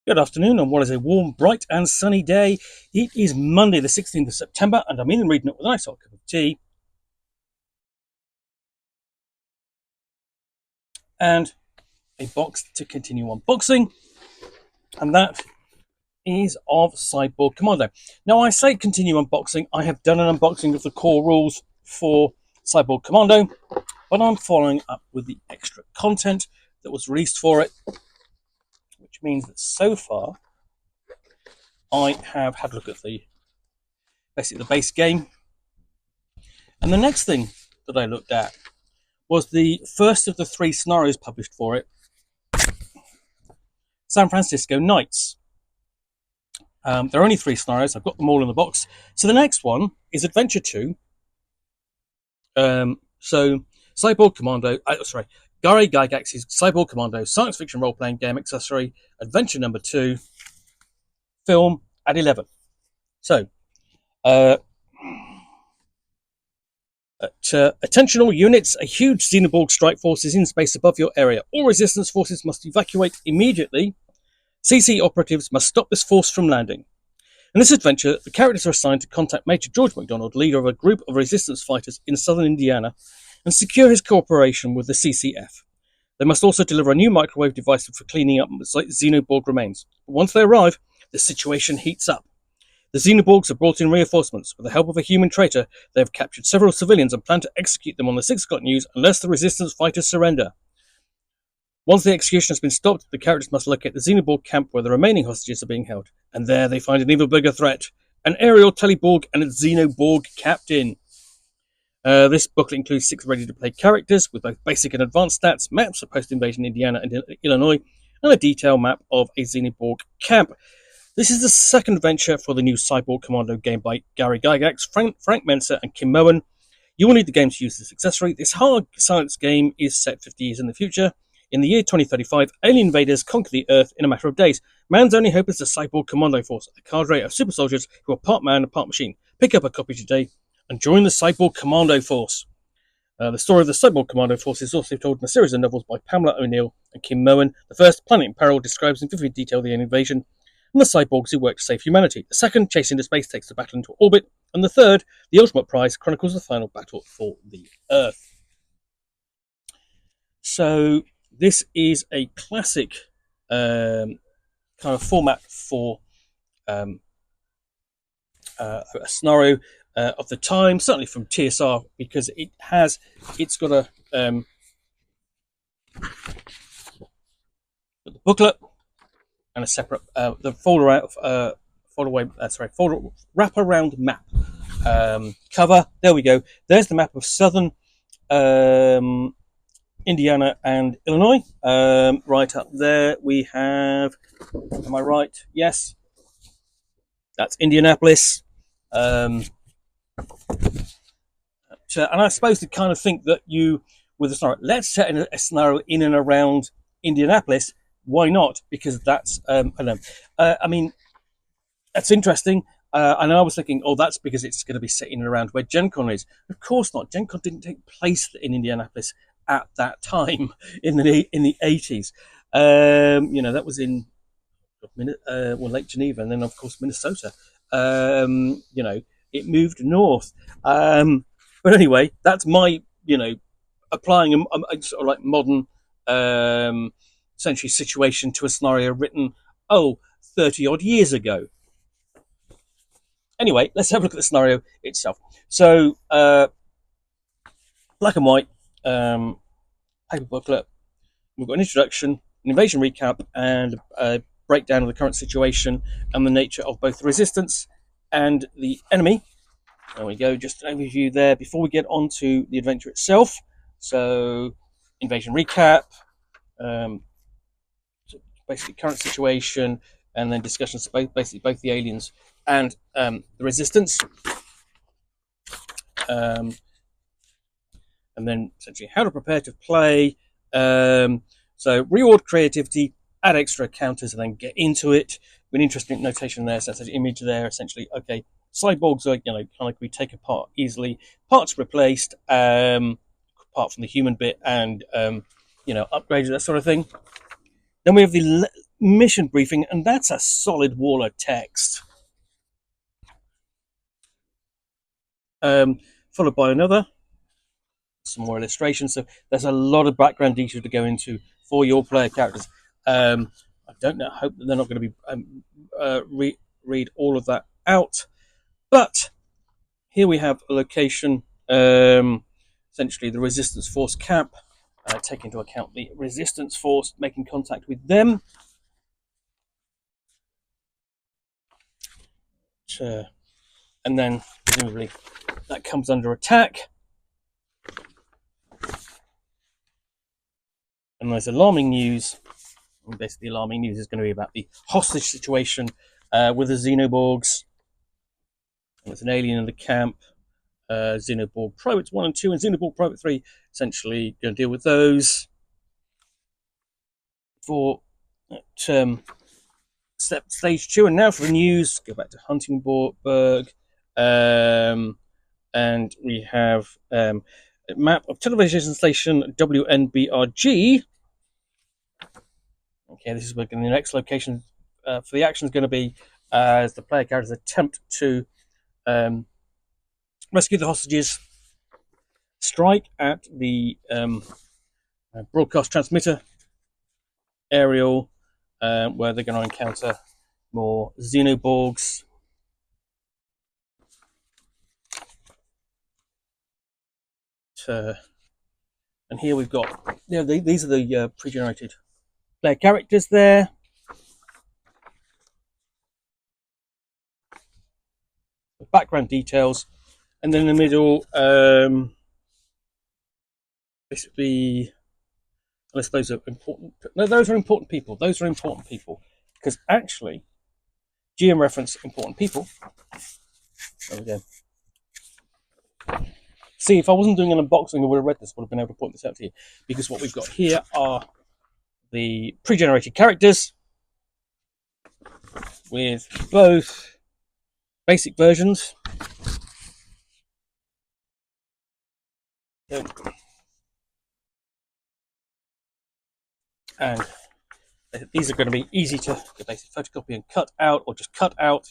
Good afternoon on what is a warm, bright and sunny day. It is Monday the 16th of September and I'm in and reading it with a nice hot cup of tea. And a box to continue unboxing. And that is of Cyborg Commando. Now I say continue unboxing, I have done an unboxing of the core rules for Cyborg Commando, but I'm following up with the extra content that was released for it, which means that so far I have had a look at the base game. And the next thing that I looked at was the first of the 3 scenarios published for it, San Francisco Nights. There are only 3 scenarios. I've got them all in the box. So the next one is Adventure 2. So Cyborg Commando, Gary Gygax's Cyborg Commando science fiction role-playing game accessory, Adventure number 2, film at 11. So, attention all units, a huge Xenoborg strike force is in space above your area. All resistance forces must evacuate immediately. CC operatives must stop this force from landing. In this adventure, the characters are assigned to contact Major George McDonald, leader of a group of resistance fighters in southern Indiana, and secure his cooperation with the CCF. They must also deliver a new microwave device for cleaning up Xenoborg remains. But once they arrive, the situation heats up. The Xenoborgs have brought in reinforcements. With the help of a human traitor, they have captured several civilians and plan to execute them on the 6 o'clock news unless the resistance fighters surrender. Once the execution has been stopped, the characters must locate the Xenoborg camp where the remaining hostages are being held. And there they find an even bigger threat, an aerial Teleborg and a Xenoborg captain. This booklet includes 6 ready-to-play characters with both basic and advanced stats, maps of post-invasion Indiana and Illinois, and a detailed map of a Xenoborg camp. This is the second adventure for the new Cyborg Commando game by Gary Gygax, Frank Mentzer, and Kim Mohan. You will need the game to use this accessory. This hard science game is set 50 years in the future. In the year 2035, alien invaders conquer the Earth in a matter of days. Man's only hope is the Cyborg Commando Force, a cadre of super soldiers who are part man and part machine. Pick up a copy today and join the Cyborg Commando Force. The story of the Cyborg Commando Force is also told in a series of novels by Pamela O'Neill and Kim Mohan. The first, Planet in Peril, describes in vivid detail the invasion and the cyborgs who work to save humanity. The second, Chasing into Space, takes the battle into orbit. And the third, The Ultimate Prize, chronicles the final battle for the Earth. So this is a classic kind of format for a scenario of the time, certainly from TSR, because it's got a the booklet and a separate the wraparound map cover. There we go. There's the map of southern Indiana and Illinois. Right up there we have, am I right? Yes. That's Indianapolis. And I suppose to kind of think that with a scenario, let's set a scenario in and around Indianapolis. Why not? Because that's, I don't know. I mean, that's interesting. And I was thinking, that's because it's going to be set in and around where Gen Con is. Of course not. Gen Con didn't take place in Indianapolis at that time in the 80s. That was in Lake Geneva, and then of course Minnesota. It moved north. But anyway, that's my applying a sort of like modern century situation to a scenario written 30 odd years ago. Anyway, let's have a look at the scenario itself. So black and white paper booklet. We've got an introduction, an invasion recap, and a breakdown of the current situation and the nature of both the resistance and the enemy. There we go, just an overview there before we get on to the adventure itself. So, invasion recap, so basically current situation, and then discussions about basically both the aliens and the resistance. And then essentially how to prepare to play. So reward creativity, add extra counters, and then get into it. An interesting notation there. So that's an image there. Essentially, okay, cyborgs are kind of like we take apart easily. Parts replaced, apart from the human bit, and upgraded, that sort of thing. Then we have the mission briefing, and that's a solid wall of text. Followed by another, some more illustrations. So there's a lot of background detail to go into for your player characters. I don't know. I hope that they're not going to be read all of that out. But here we have a location, essentially the Resistance Force camp. Take into account the Resistance Force making contact with them. And then presumably that comes under attack. And there's alarming news. And basically, alarming news is going to be about the hostage situation with the Xenoborgs. There's an alien in the camp. Xenoborg Privates 1 and 2 and Xenoborg Private 3 essentially going to deal with those. For stage 2, and now for the news, go back to Huntingburg. And we have a map of television station WNBRG. Okay, this is where the next location for the action is going to be as the player characters attempt to rescue the hostages, strike at the broadcast transmitter aerial, where they're going to encounter more Xenoborgs. And here we've got, these are the pre-generated player characters there. The background details, and then in the middle, basically, I suppose are important. No, those are important people. Those are important people because actually, GM reference important people. There we go. See, if I wasn't doing an unboxing, I would have read this. Would have been able to point this out to you because what we've got here are the pre-generated characters with both basic versions. And these are going to be easy to basically photocopy and cut out, or just cut out,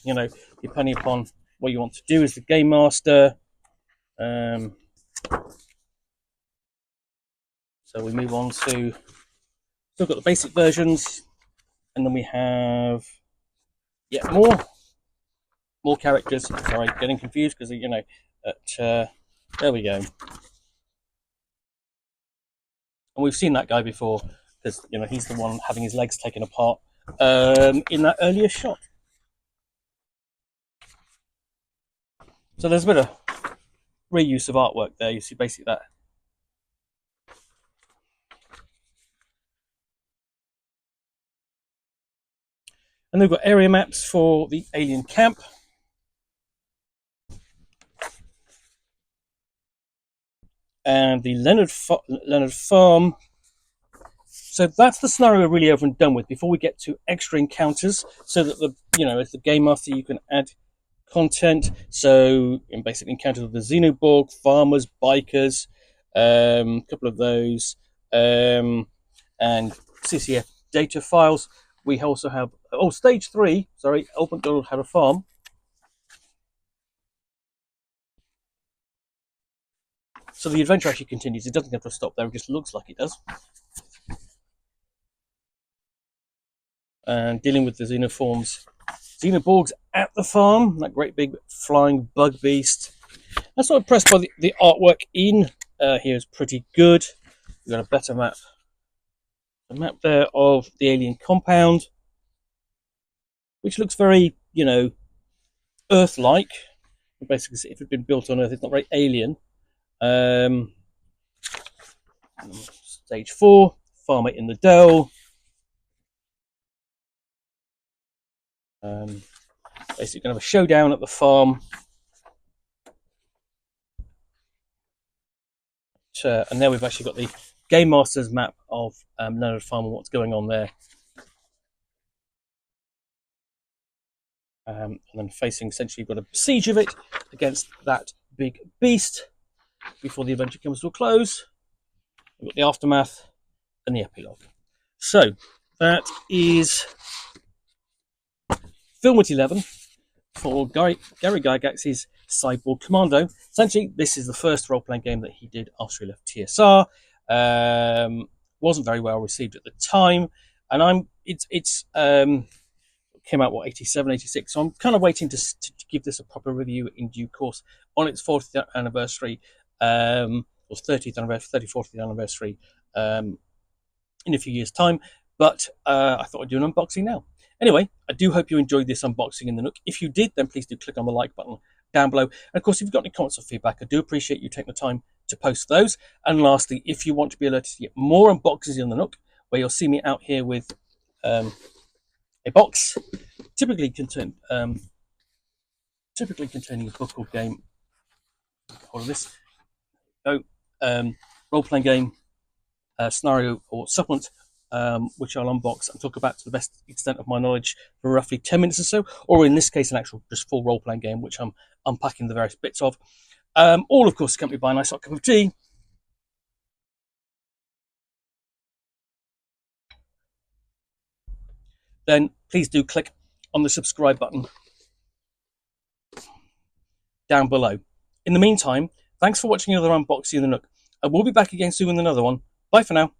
depending upon what you want to do as the game master. So we move on to, still got the basic versions, and then we have more characters. Sorry, getting confused because there we go. And we've seen that guy before because he's the one having his legs taken apart in that earlier shot. So there's a bit of reuse of artwork there. You see basically that. And they've got area maps for the alien camp. And the Leonard Farm. So that's the scenario we're really over and done with before we get to extra encounters, so that as the game master, you can add content. So in basic encounters with the Xenoborg, farmers, bikers, a couple of those, and CCF data files. We also have stage 3. Sorry, Old MacDonald had a farm. So the adventure actually continues. It doesn't have to stop there. It just looks like it does. And dealing with the Xenoborgs at the farm, that great big flying bug beast. I'm sort of impressed by the artwork in here is pretty good. We've got a better map. A map there of the alien compound, which looks very, Earth-like. Basically, if it had been built on Earth, it's not very alien. Stage 4, farmer in the dell. Basically, going to have a showdown at the farm. And there we've actually got the Game Master's map of Leonard Farm and what's going on there. And then facing, essentially, you've got a siege of it against that big beast before the adventure comes to a close. We've got the aftermath and the epilogue. So that is Film at 11 for Gary Gygax's Cyborg Commando. Essentially, this is the first role-playing game that he did after he left TSR. Wasn't very well received at the time, and it's came out 87, 86. So I'm kind of waiting to give this a proper review in due course on its 40th anniversary, or 30th anniversary, 40th anniversary, in a few years' time. But I thought I'd do an unboxing now. Anyway, I do hope you enjoyed this unboxing in the Nook. If you did, then please do click on the like button down below. And of course, if you've got any comments or feedback, I do appreciate you taking the time to post those. And lastly, if you want to be alerted to get more unboxings in the Nook, where you'll see me out here with a box, typically containing a book or game. Hold of this. Role-playing game, scenario or supplement, which I'll unbox and talk about to the best extent of my knowledge for roughly 10 minutes or so, or in this case, an actual just full role-playing game, which I'm unpacking the various bits of. All, of course, accompanied by a nice hot cup of tea. Then please do click on the subscribe button down below. In the meantime, thanks for watching another unboxing in the Nook. I will be back again soon with another one. Bye for now.